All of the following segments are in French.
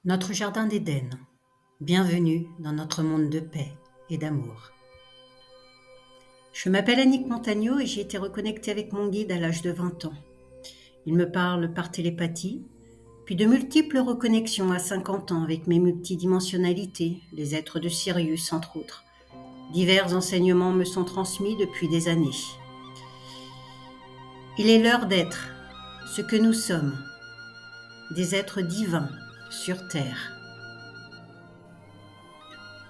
Notre jardin d'Éden. Bienvenue dans notre monde de paix et d'amour. Je m'appelle Annick Montagneau et j'ai été reconnectée avec mon guide à l'âge de 20 ans. Il me parle par télépathie, puis de multiples reconnexions à 50 ans avec mes multidimensionnalités, les êtres de Sirius entre autres. Divers enseignements me sont transmis depuis des années. Il est l'heure d'être ce que nous sommes, des êtres divins sur Terre.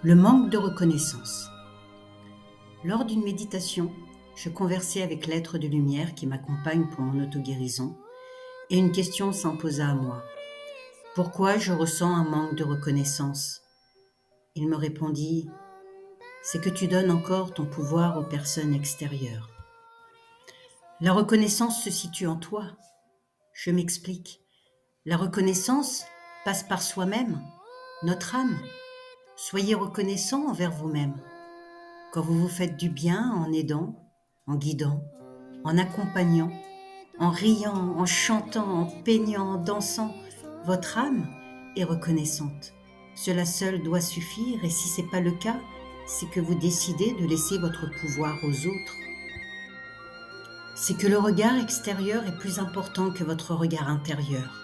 Le manque de reconnaissance. Lors d'une méditation, je conversais avec l'être de lumière qui m'accompagne pour mon auto-guérison et une question s'imposa à moi. Pourquoi je ressens un manque de reconnaissance? Il me répondit, c'est que tu donnes encore ton pouvoir aux personnes extérieures. La reconnaissance se situe en toi. Je m'explique. La reconnaissance passe par soi-même, notre âme. Soyez reconnaissant envers vous-même. Quand vous vous faites du bien en aidant, en guidant, en accompagnant, en riant, en chantant, en peignant, en dansant, votre âme est reconnaissante. Cela seul doit suffire et si ce n'est pas le cas, c'est que vous décidez de laisser votre pouvoir aux autres. C'est que le regard extérieur est plus important que votre regard intérieur.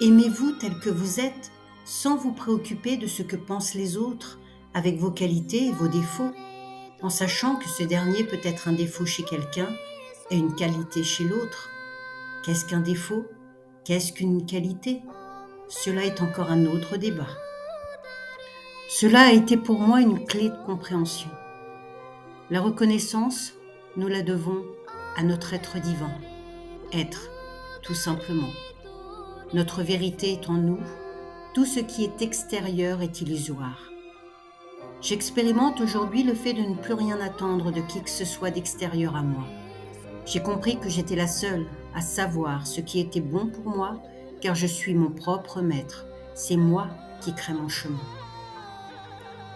Aimez-vous tel que vous êtes sans vous préoccuper de ce que pensent les autres avec vos qualités et vos défauts, en sachant que ce dernier peut être un défaut chez quelqu'un et une qualité chez l'autre. Qu'est-ce qu'un défaut? Qu'est-ce qu'une qualité? Cela est encore un autre débat. Cela a été pour moi une clé de compréhension. La reconnaissance, nous la devons à notre être divin. Être, tout simplement. Notre vérité est en nous. Tout ce qui est extérieur est illusoire. J'expérimente aujourd'hui le fait de ne plus rien attendre de qui que ce soit d'extérieur à moi. J'ai compris que j'étais la seule à savoir ce qui était bon pour moi, car je suis mon propre maître. C'est moi qui crée mon chemin.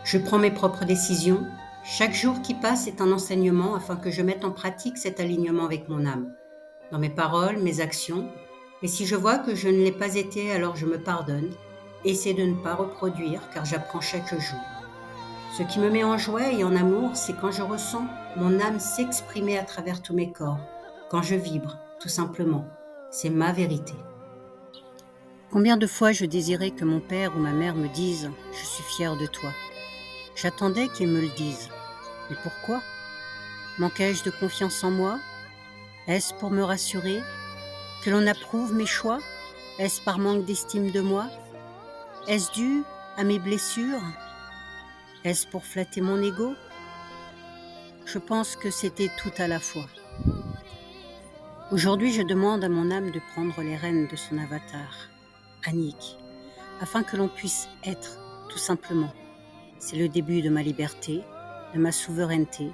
Je prends mes propres décisions. Chaque jour qui passe est un enseignement afin que je mette en pratique cet alignement avec mon âme. Dans mes paroles, mes actions. Et si je vois que je ne l'ai pas été, alors je me pardonne. Essaie de ne pas reproduire, car j'apprends chaque jour. Ce qui me met en joie et en amour, c'est quand je ressens mon âme s'exprimer à travers tous mes corps, quand je vibre, tout simplement. C'est ma vérité. Combien de fois je désirais que mon père ou ma mère me disent « Je suis fière de toi ». J'attendais qu'ils me le disent. Mais pourquoi? Manquais-je de confiance en moi? Est-ce pour me rassurer? Que l'on approuve mes choix? Est-ce par manque d'estime de moi? Est-ce dû à mes blessures? Est-ce pour flatter mon ego? Je pense que c'était tout à la fois. Aujourd'hui, je demande à mon âme de prendre les rênes de son avatar, Annick, afin que l'on puisse être, tout simplement. C'est le début de ma liberté, de ma souveraineté.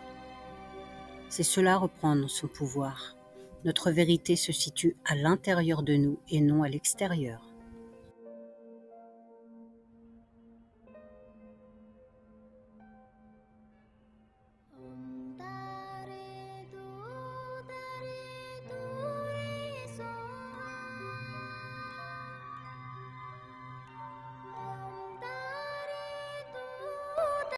C'est cela reprendre son pouvoir. Notre vérité se situe à l'intérieur de nous et non à l'extérieur.